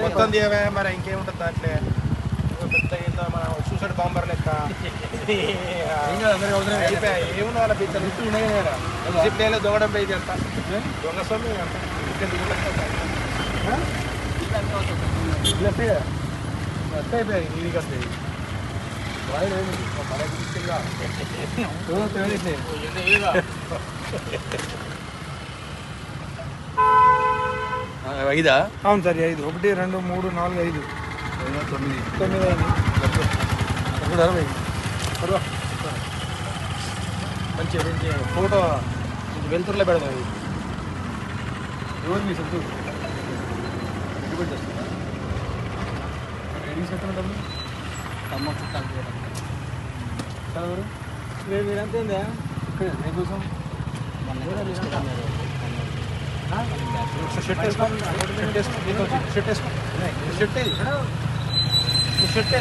మొత్తం తీయవే మరి ఇంకేముంటుంది దాంట్లో పెద్ద మన సూసైడ్ బాంబర్ లెక్క ఏమున్నా వాళ్ళ పిచ్చలు దొంగడం పోయి అంత దొంగ సొమ్ము అంత అయిపోయాయి నీకు వస్తాయి ఐదా? అవును సార్ 5 1 2 3 4 5 9 అయింది మంచి ఫోటో వెళ్తుర్లో పెడదాం ఇది ఎవరు మీ సొంత అమ్మ చుట్టాలు మీరంతా ఏందా కోసం షర్ట్ వేసుకో షర్ట్ వేసుకో షర్ట్ వేసుకో షర్ట్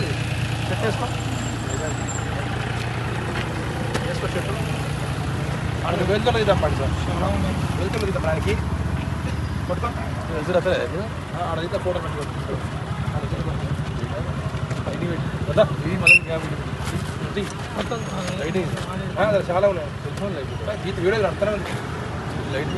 అక్కడ వెళ్తులో ఇద్దాం సార్ వెళ్తులో ఇద్దాం దానికి పట్టుకో అడిగితే ఫోటో పెట్టుకో కదా ఇది మళ్ళీ చాలా ఉన్నాయి గీత వీడియో అర్థం లైట్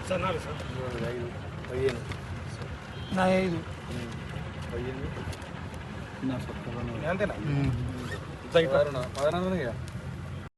సార్ 4 సార్ 5 అంతేనా 16